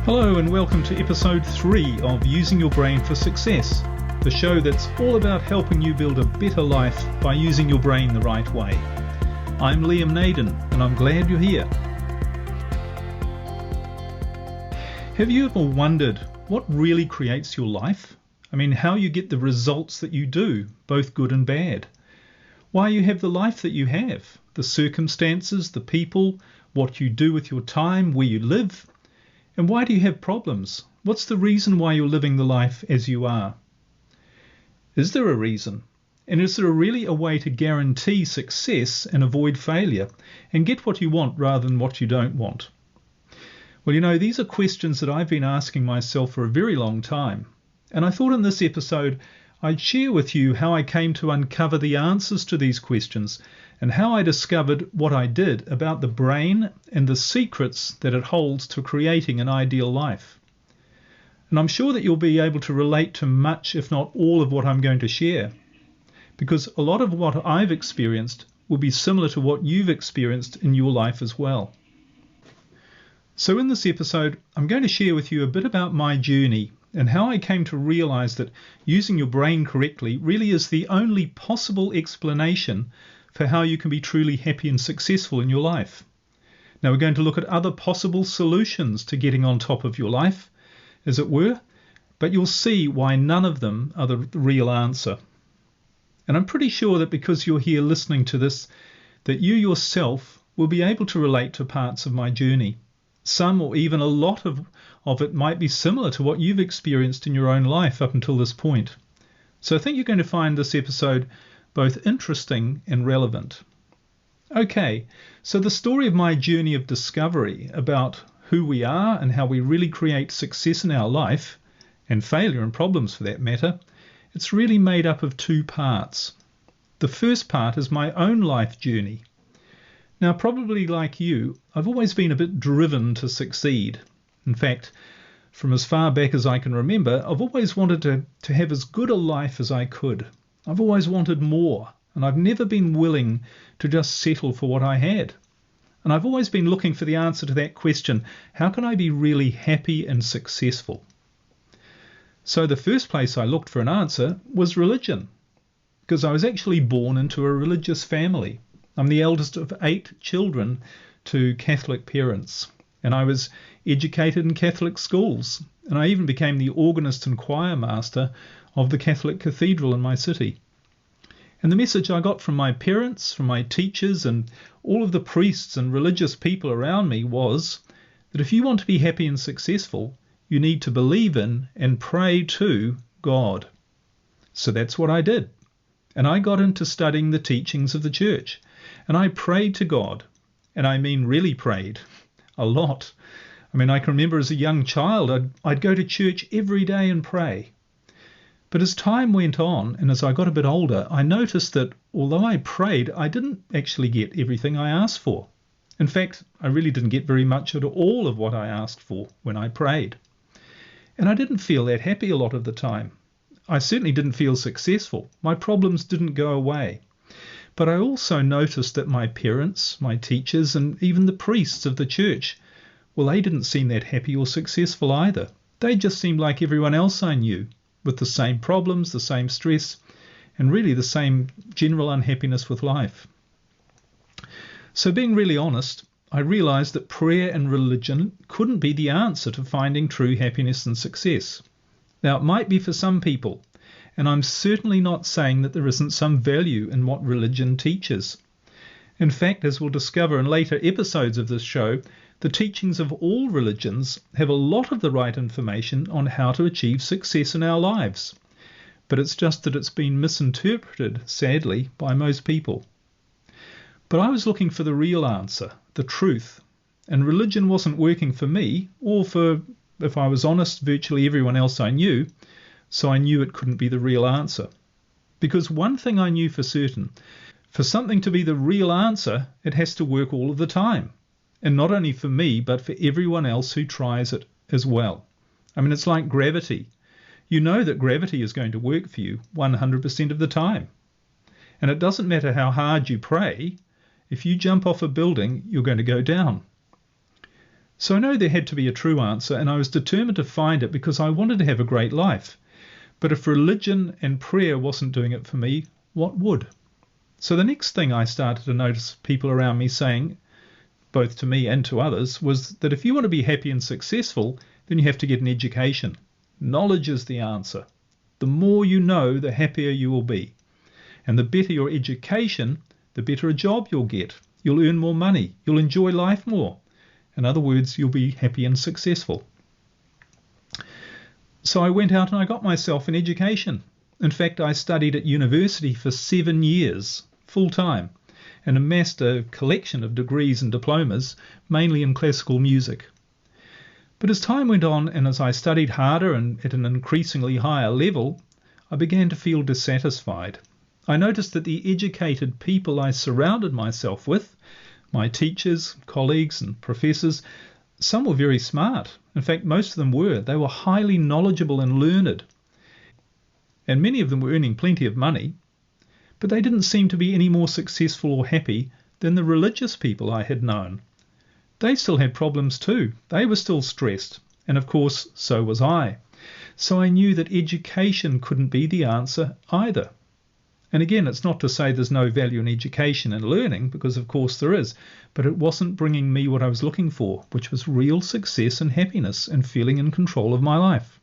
Hello and welcome to episode 3 of Using Your Brain for Success, the show that's all about helping you build a better life by using your brain the right way. I'm Liam Naden and I'm glad you're here. Have you ever wondered what really creates your life? I mean, how you get the results that you do, both good and bad. Why you have the life that you have, the circumstances, the people, what you do with your time, where you live. And why do you have problems? What's the reason why you're living the life as you are? Is there a reason? And is there really a way to guarantee success and avoid failure and get what you want rather than what you don't want? Well, you know, these are questions that I've been asking myself for a very long time. And I thought in this episode I'd share with you how I came to uncover the answers to these questions and how I discovered what I did about the brain and the secrets that it holds to creating an ideal life. And I'm sure that you'll be able to relate to much, if not all, of what I'm going to share, because a lot of what I've experienced will be similar to what you've experienced in your life as well. So in this episode, I'm going to share with you a bit about my journey and how I came to realize that using your brain correctly really is the only possible explanation for how you can be truly happy and successful in your life. Now we're going to look at other possible solutions to getting on top of your life, as it were, but you'll see why none of them are the real answer. And I'm pretty sure that because you're here listening to this, that you yourself will be able to relate to parts of my journey. Some or even a lot of it might be similar to what you've experienced in your own life up until this point. So I think you're going to find this episode both interesting and relevant. Okay, so the story of my journey of discovery about who we are and how we really create success in our life, and failure and problems for that matter, it's really made up of two parts. The first part is my own life journey. Now, probably like you, I've always been a bit driven to succeed. In fact, from as far back as I can remember, I've always wanted to have as good a life as I could. I've always wanted more, and I've never been willing to just settle for what I had. And I've always been looking for the answer to that question, how can I be really happy and successful? So the first place I looked for an answer was religion, because I was actually born into a religious family. I'm the eldest of 8 children to Catholic parents, and I was educated in Catholic schools, and I even became the organist and choir master of the Catholic cathedral in my city. And the message I got from my parents, from my teachers, and all of the priests and religious people around me was that if you want to be happy and successful, you need to believe in and pray to God. So that's what I did. And I got into studying the teachings of the church. And I prayed to God. And I mean really prayed. A lot. I mean, I can remember as a young child, I'd go to church every day and pray. But as time went on, and as I got a bit older, I noticed that although I prayed, I didn't actually get everything I asked for. In fact, I really didn't get very much at all of what I asked for when I prayed. And I didn't feel that happy a lot of the time. I certainly didn't feel successful. My problems didn't go away. But I also noticed that my parents, my teachers, and even the priests of the church, well, they didn't seem that happy or successful either. They just seemed like everyone else I knew, with the same problems, the same stress, and really the same general unhappiness with life. So being really honest, I realized that prayer and religion couldn't be the answer to finding true happiness and success. Now, it might be for some people, and I'm certainly not saying that there isn't some value in what religion teaches. In fact, as we'll discover in later episodes of this show, the teachings of all religions have a lot of the right information on how to achieve success in our lives. But it's just that it's been misinterpreted, sadly, by most people. But I was looking for the real answer, the truth, and religion wasn't working for me, or for, if I was honest, virtually everyone else I knew, so I knew it couldn't be the real answer. Because one thing I knew for certain, for something to be the real answer, it has to work all of the time. And not only for me, but for everyone else who tries it as well. I mean, it's like gravity. You know that gravity is going to work for you 100% of the time. And it doesn't matter how hard you pray, if you jump off a building, you're going to go down. So I know there had to be a true answer, and I was determined to find it because I wanted to have a great life. But if religion and prayer wasn't doing it for me, what would? So the next thing I started to notice people around me saying, both to me and to others, was that if you want to be happy and successful, then you have to get an education. Knowledge is the answer. The more you know, the happier you will be. And the better your education, the better a job you'll get. You'll earn more money. You'll enjoy life more. In other words, you'll be happy and successful. So I went out and I got myself an education. In fact, I studied at university for 7 years, full time, and amassed a collection of degrees and diplomas, mainly in classical music. But as time went on and as I studied harder and at an increasingly higher level, I began to feel dissatisfied. I noticed that the educated people I surrounded myself with, my teachers, colleagues and professors, some were very smart. In fact, most of them were. They were highly knowledgeable and learned. And many of them were earning plenty of money. But they didn't seem to be any more successful or happy than the religious people I had known. They still had problems too. They were still stressed. And of course, so was I. So I knew that education couldn't be the answer either. And again, it's not to say there's no value in education and learning, because of course there is, but it wasn't bringing me what I was looking for, which was real success and happiness and feeling in control of my life.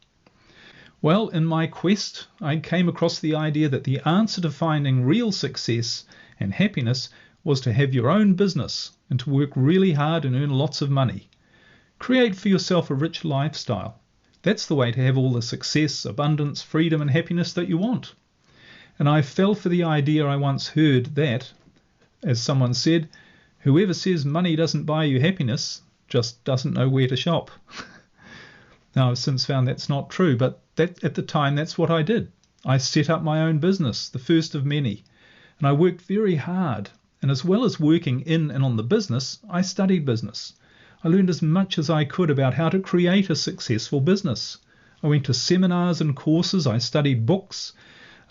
Well, in my quest, I came across the idea that the answer to finding real success and happiness was to have your own business and to work really hard and earn lots of money. Create for yourself a rich lifestyle. That's the way to have all the success, abundance, freedom and happiness that you want. And I fell for the idea I once heard that, as someone said, whoever says money doesn't buy you happiness just doesn't know where to shop. Now, I've since found that's not true, but at the time, that's what I did. I set up my own business, the first of many, and I worked very hard. And as well as working in and on the business, I studied business. I learned as much as I could about how to create a successful business. I went to seminars and courses. I studied books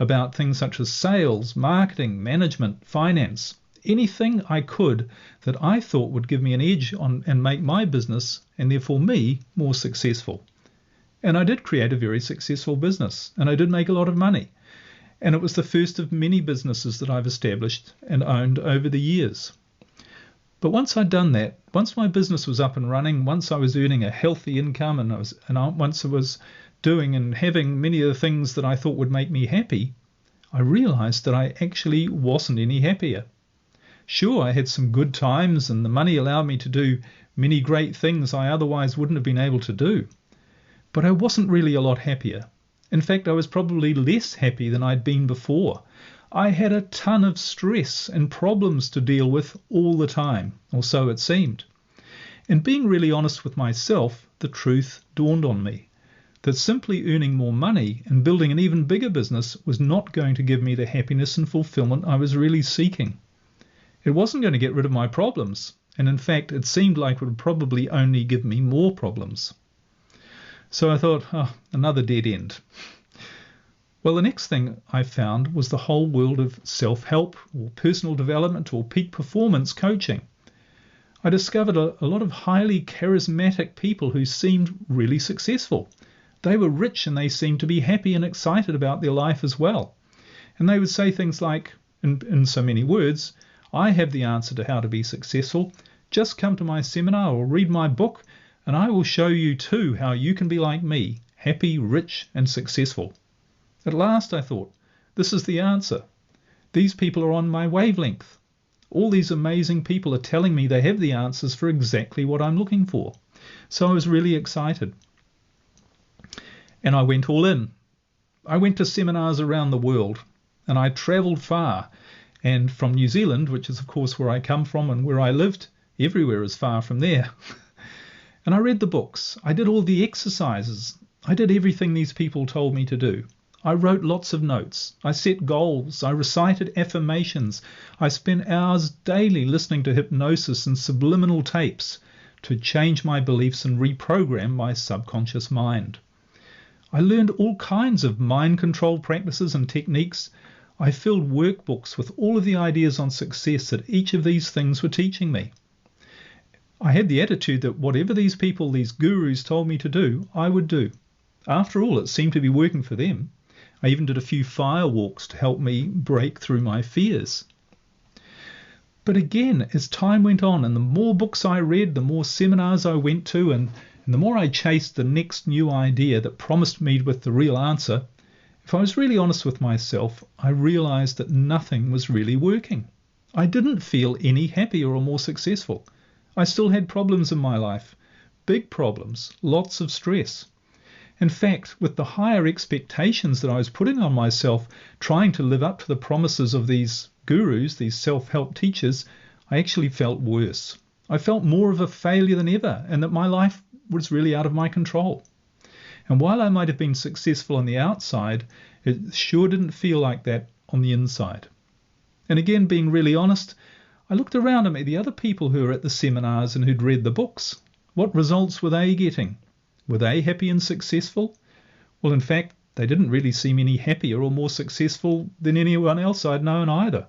about things such as sales, marketing, management, finance, anything I could that I thought would give me an edge on and make my business, and therefore me, more successful. And I did create a very successful business, and I did make a lot of money. And it was the first of many businesses that I've established and owned over the years. But once I'd done that, once my business was up and running, once I was earning a healthy income, and once I was doing and having many of the things that I thought would make me happy, I realized that I actually wasn't any happier. Sure, I had some good times and the money allowed me to do many great things I otherwise wouldn't have been able to do. But I wasn't really a lot happier. In fact, I was probably less happy than I'd been before. I had a ton of stress and problems to deal with all the time, or so it seemed. And being really honest with myself, the truth dawned on me that simply earning more money and building an even bigger business was not going to give me the happiness and fulfillment I was really seeking. It wasn't going to get rid of my problems, and in fact, it seemed like it would probably only give me more problems. So I thought, another dead end. Well, the next thing I found was the whole world of self-help or personal development or peak performance coaching. I discovered a lot of highly charismatic people who seemed really successful. They were rich and they seemed to be happy and excited about their life as well. And they would say things like, in so many words, I have the answer to how to be successful. Just come to my seminar or read my book and I will show you too how you can be like me, happy, rich and successful. At last I thought, this is the answer. These people are on my wavelength. All these amazing people are telling me they have the answers for exactly what I'm looking for. So I was really excited. And I went all in. I went to seminars around the world and I travelled far. And from New Zealand, which is of course where I come from and where I lived, everywhere is far from there. And I read the books. I did all the exercises. I did everything these people told me to do. I wrote lots of notes. I set goals. I recited affirmations. I spent hours daily listening to hypnosis and subliminal tapes to change my beliefs and reprogram my subconscious mind. I learned all kinds of mind control practices and techniques. I filled workbooks with all of the ideas on success that each of these things were teaching me. I had the attitude that whatever these people, these gurus told me to do, I would do. After all, it seemed to be working for them. I even did a few fire walks to help me break through my fears. But again, as time went on and the more books I read, the more seminars I went to, and the more I chased the next new idea that promised me with the real answer, if I was really honest with myself, I realized that nothing was really working. I didn't feel any happier or more successful. I still had problems in my life, big problems, lots of stress. In fact, with the higher expectations that I was putting on myself, trying to live up to the promises of these gurus, these self-help teachers, I actually felt worse. I felt more of a failure than ever, and that my life was really out of my control. And while I might have been successful on the outside, it sure didn't feel like that on the inside. And again, being really honest, I looked around at me, the other people who were at the seminars and who'd read the books. What results were they getting? Were they happy and successful? Well, in fact, they didn't really seem any happier or more successful than anyone else I'd known either.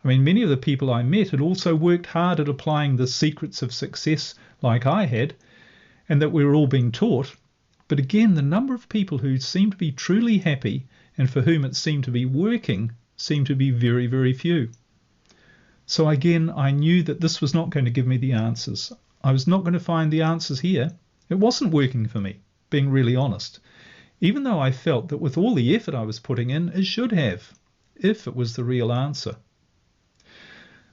I mean, many of the people I met had also worked hard at applying the secrets of success like I had, and that we were all being taught. But again, the number of people who seemed to be truly happy and for whom it seemed to be working seemed to be very, very few. So again, I knew that this was not going to give me the answers. I was not going to find the answers here. It wasn't working for me, being really honest, even though I felt that with all the effort I was putting in, it should have, if it was the real answer.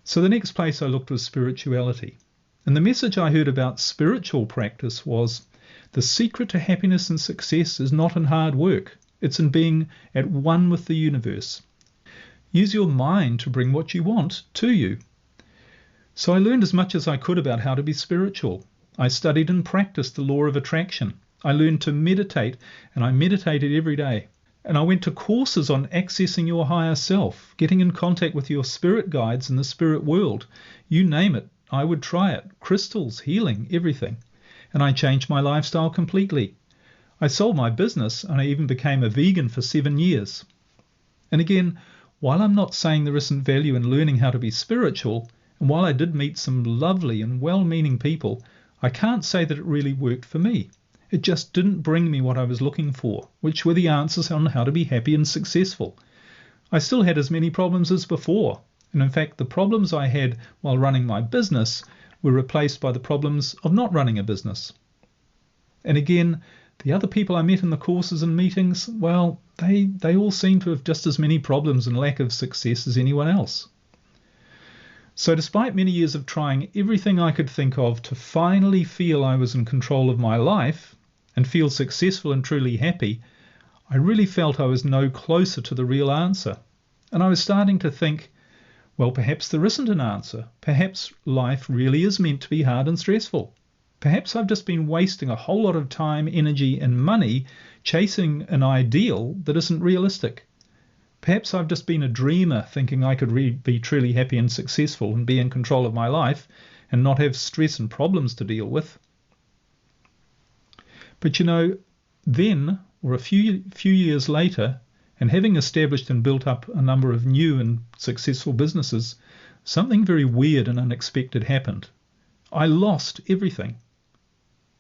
So the next place I looked was spirituality. And the message I heard about spiritual practice was, the secret to happiness and success is not in hard work. It's in being at one with the universe. Use your mind to bring what you want to you. So I learned as much as I could about how to be spiritual. I studied and practiced the law of attraction. I learned to meditate, and I meditated every day. And I went to courses on accessing your higher self, getting in contact with your spirit guides in the spirit world. You name it, I would try it. Crystals, healing, everything. And I changed my lifestyle completely. I sold my business, and I even became a vegan for 7 years. And again, while I'm not saying there isn't value in learning how to be spiritual, and while I did meet some lovely and well-meaning people, I can't say that it really worked for me. It just didn't bring me what I was looking for, which were the answers on how to be happy and successful. I still had as many problems as before, and in fact the problems I had while running my business were replaced by the problems of not running a business. And again, the other people I met in the courses and meetings, well, they all seemed to have just as many problems and lack of success as anyone else. So despite many years of trying everything I could think of to finally feel I was in control of my life and feel successful and truly happy, I really felt I was no closer to the real answer. And I was starting to think, well, perhaps there isn't an answer. Perhaps life really is meant to be hard and stressful. Perhaps I've just been wasting a whole lot of time, energy, and money chasing an ideal that isn't realistic. Perhaps I've just been a dreamer thinking I could be truly happy and successful and be in control of my life and not have stress and problems to deal with. But you know, then, or a few years later, and having established and built up a number of new and successful businesses, something very weird and unexpected happened. I lost everything.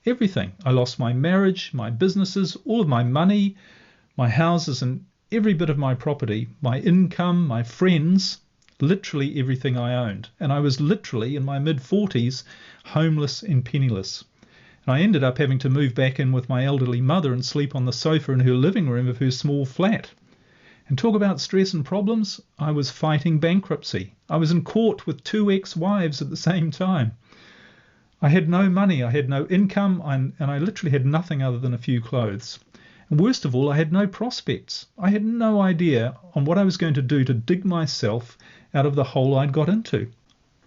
Everything. I lost my marriage, my businesses, all of my money, my houses and every bit of my property, my income, my friends, literally everything I owned. And I was literally in my mid-40s, homeless and penniless. And I ended up having to move back in with my elderly mother and sleep on the sofa in her living room of her small flat. And talk about stress and problems, I was fighting bankruptcy. I was in court with 2 ex-wives at the same time. I had no money, I had no income, and I literally had nothing other than a few clothes. And worst of all, I had no prospects. I had no idea on what I was going to do to dig myself out of the hole I'd got into.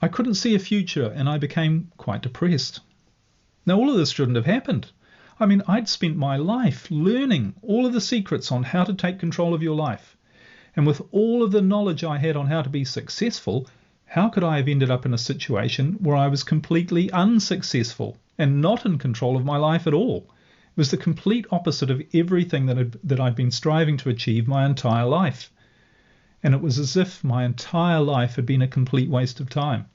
I couldn't see a future, and I became quite depressed. Now, all of this shouldn't have happened. I mean, I'd spent my life learning all of the secrets on how to take control of your life. And with all of the knowledge I had on how to be successful, how could I have ended up in a situation where I was completely unsuccessful and not in control of my life at all? It was the complete opposite of everything that I'd been striving to achieve my entire life. And it was as if my entire life had been a complete waste of time.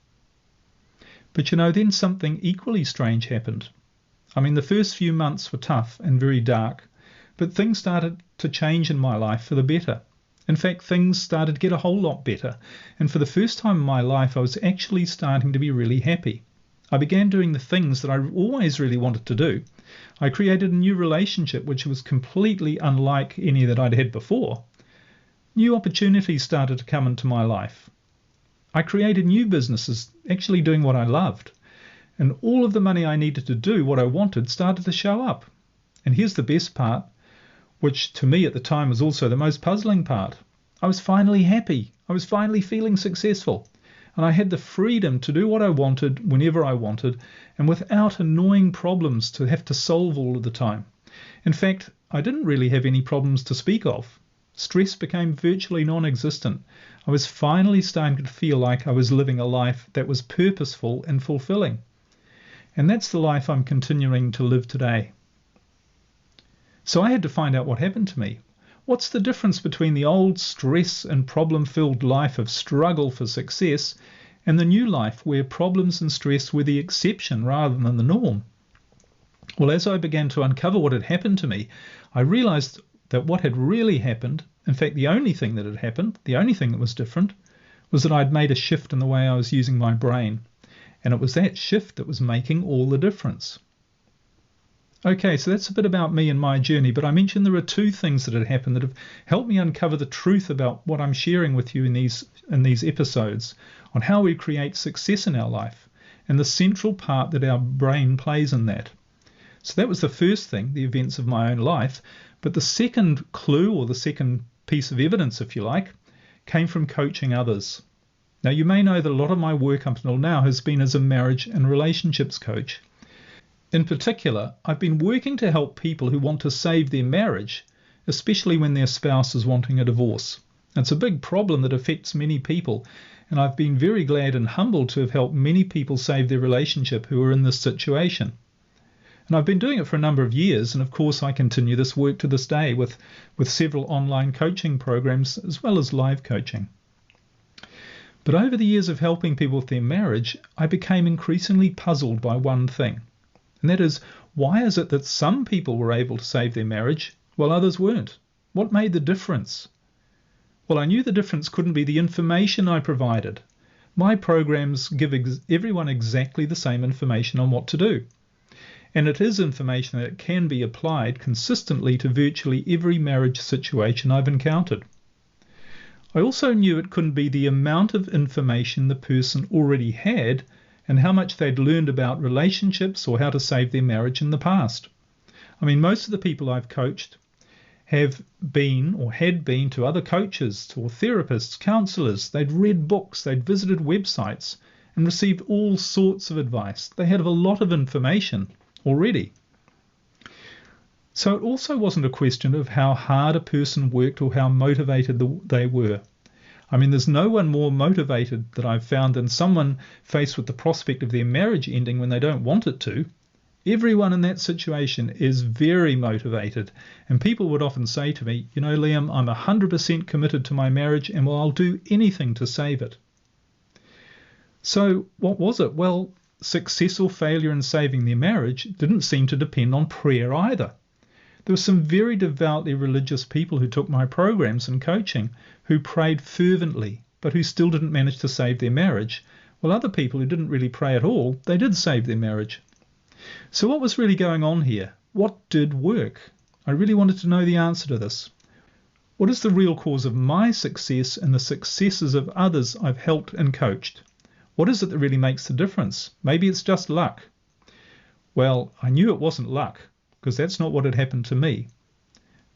But then something equally strange happened. The first few months were tough and very dark, but things started to change in my life for the better. In fact, things started to get a whole lot better, and for the first time in my life, I was actually starting to be really happy. I began doing the things that I always really wanted to do. I created a new relationship which was completely unlike any that I'd had before. New opportunities started to come into my life. I created new businesses, actually doing what I loved. And all of the money I needed to do what I wanted started to show up. And here's the best part, which to me at the time was also the most puzzling part. I was finally happy. I was finally feeling successful. And I had the freedom to do what I wanted whenever I wanted and without annoying problems to have to solve all of the time. In fact, I didn't really have any problems to speak of. Stress became virtually non-existent. I was finally starting to feel like I was living a life that was purposeful and fulfilling. And that's the life I'm continuing to live today. So I had to find out what happened to me. What's the difference between the old stress and problem-filled life of struggle for success and the new life where problems and stress were the exception rather than the norm? Well, as I began to uncover what had happened to me, I realized that what had really happened, in fact, the only thing that had happened, the only thing that was different, was that I'd made a shift in the way I was using my brain. And it was that shift that was making all the difference. Okay, so that's a bit about me and my journey, but I mentioned there are two things that had happened that have helped me uncover the truth about what I'm sharing with you in these episodes on how we create success in our life and the central part that our brain plays in that. So that was the first thing, the events of my own life. But the second clue, or the second piece of evidence, if you like, came from coaching others. Now, you may know that a lot of my work up until now has been as a marriage and relationships coach. In particular, I've been working to help people who want to save their marriage, especially when their spouse is wanting a divorce. It's a big problem that affects many people, and I've been very glad and humbled to have helped many people save their relationship who are in this situation. And I've been doing it for a number of years, and of course I continue this work to this day with several online coaching programs as well as live coaching. But over the years of helping people with their marriage, I became increasingly puzzled by one thing. And that is, why is it that some people were able to save their marriage while others weren't? What made the difference? Well, I knew the difference couldn't be the information I provided. My programs give everyone exactly the same information on what to do. And it is information that can be applied consistently to virtually every marriage situation I've encountered. I also knew it couldn't be the amount of information the person already had and how much they'd learned about relationships or how to save their marriage in the past. Most of the people I've coached have been or had been to other coaches or therapists, counsellors. They'd read books, they'd visited websites and received all sorts of advice. They had a lot of information already. So it also wasn't a question of how hard a person worked or how motivated they were. There's no one more motivated that I've found than someone faced with the prospect of their marriage ending when they don't want it to. Everyone in that situation is very motivated, and people would often say to me, Liam, I'm 100% committed to my marriage and I'll do anything to save it. So what was it? Well, success or failure in saving their marriage didn't seem to depend on prayer either. There were some very devoutly religious people who took my programs and coaching who prayed fervently, but who still didn't manage to save their marriage, while other people who didn't really pray at all, they did save their marriage. So what was really going on here? What did work? I really wanted to know the answer to this. What is the real cause of my success and the successes of others I've helped and coached? What is it that really makes the difference? Maybe it's just luck. Well, I knew it wasn't luck, because that's not what had happened to me.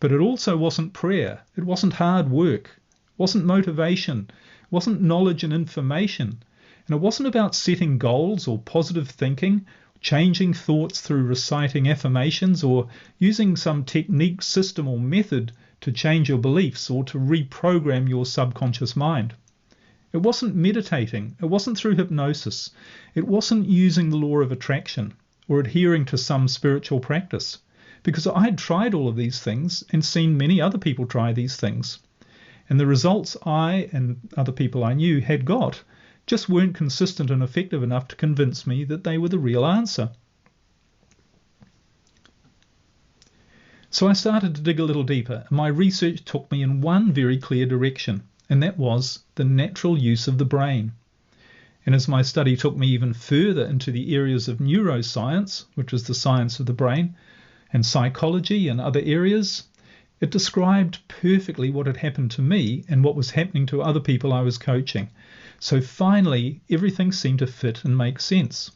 But it also wasn't prayer. It wasn't hard work. It wasn't motivation. It wasn't knowledge and information. And it wasn't about setting goals or positive thinking, changing thoughts through reciting affirmations or using some technique, system or method to change your beliefs or to reprogram your subconscious mind. It wasn't meditating. It wasn't through hypnosis. It wasn't using the law of attraction or adhering to some spiritual practice, because I had tried all of these things and seen many other people try these things. And the results I and other people I knew had got just weren't consistent and effective enough to convince me that they were the real answer. So I started to dig a little deeper, and my research took me in one very clear direction, and that was the natural use of the brain. And as my study took me even further into the areas of neuroscience, which is the science of the brain, and psychology and other areas, it described perfectly what had happened to me and what was happening to other people I was coaching. So finally, everything seemed to fit and make sense.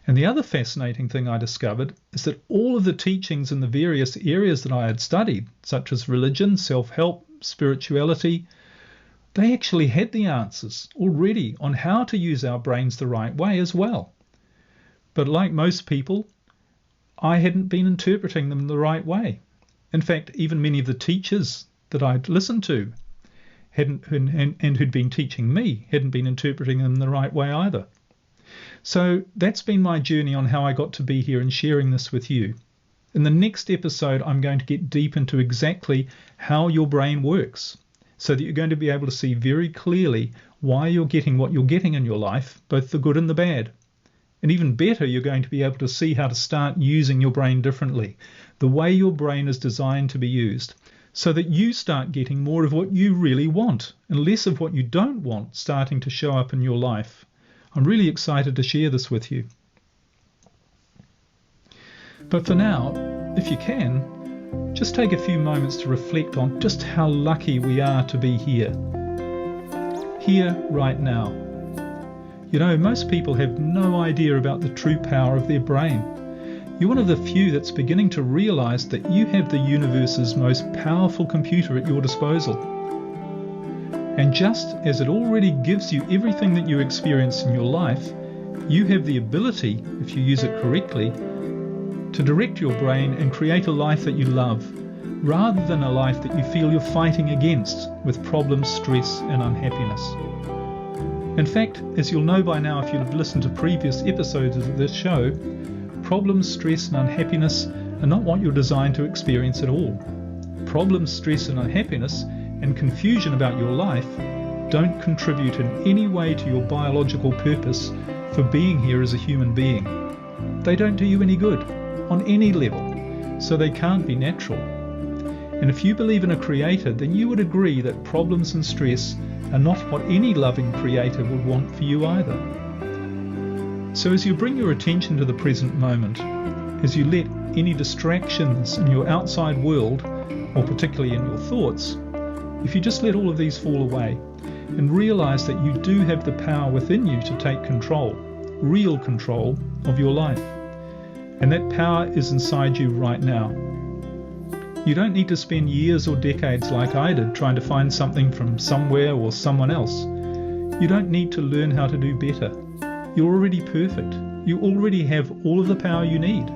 And the other fascinating thing I discovered is that all of the teachings in the various areas that I had studied, such as religion, self-help, spirituality, they actually had the answers already on how to use our brains the right way as well. But like most people, I hadn't been interpreting them the right way. In fact, even many of the teachers that I'd listened to and who'd been teaching me hadn't been interpreting them the right way either. So that's been my journey on how I got to be here and sharing this with you. In the next episode, I'm going to get deep into exactly how your brain works, so that you're going to be able to see very clearly why you're getting what you're getting in your life, both the good and the bad. And even better, you're going to be able to see how to start using your brain differently, the way your brain is designed to be used, so that you start getting more of what you really want and less of what you don't want starting to show up in your life. I'm really excited to share this with you. But for now, if you can, just take a few moments to reflect on just how lucky we are to be here. Here, right now. You know, most people have no idea about the true power of their brain. You're one of the few that's beginning to realize that you have the universe's most powerful computer at your disposal. And just as it already gives you everything that you experience in your life, you have the ability, if you use it correctly, to direct your brain and create a life that you love, rather than a life that you feel you're fighting against with problems, stress, and unhappiness. In fact, as you'll know by now if you've listened to previous episodes of this show, problems, stress, and unhappiness are not what you're designed to experience at all. Problems, stress, and unhappiness and confusion about your life don't contribute in any way to your biological purpose for being here as a human being. They don't do you any good on any level, so they can't be natural. And if you believe in a creator, then you would agree that problems and stress are not what any loving creator would want for you either. So as you bring your attention to the present moment, as you let any distractions in your outside world, or particularly in your thoughts, if you just let all of these fall away and realize that you do have the power within you to take control, real control of your life, and that power is inside you right now. You don't need to spend years or decades like I did trying to find something from somewhere or someone else. You don't need to learn how to do better. You're already perfect. You already have all of the power you need.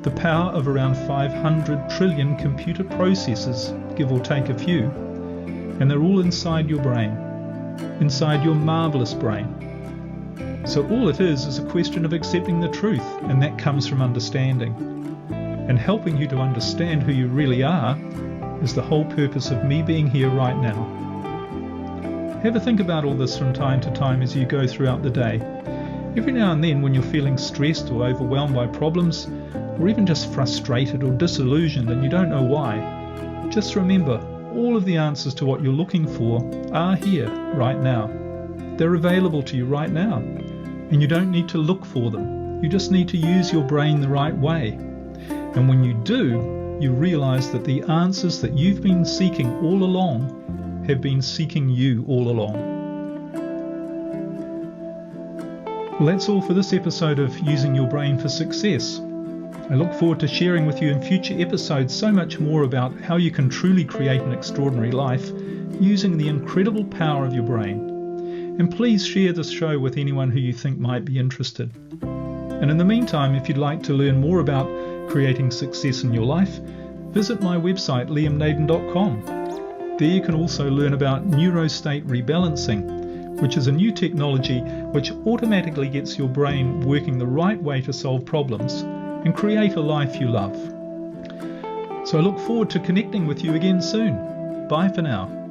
The power of around 500 trillion computer processors, give or take a few. And they're all inside your brain, inside your marvelous brain. So all it is a question of accepting the truth, and that comes from understanding. And helping you to understand who you really are is the whole purpose of me being here right now. Have a think about all this from time to time as you go throughout the day. Every now and then when you're feeling stressed or overwhelmed by problems, or even just frustrated or disillusioned and you don't know why, just remember, all of the answers to what you're looking for are here right now. They're available to you right now, and you don't need to look for them. You just need to use your brain the right way. And when you do, you realize that the answers that you've been seeking all along have been seeking you all along. Well, that's all for this episode of Using Your Brain for Success. I look forward to sharing with you in future episodes so much more about how you can truly create an extraordinary life using the incredible power of your brain. And please share this show with anyone who you think might be interested. And in the meantime, if you'd like to learn more about creating success in your life, visit my website liamnaden.com. There you can also learn about neurostate rebalancing, which is a new technology which automatically gets your brain working the right way to solve problems and create a life you love. So I look forward to connecting with you again soon. Bye for now.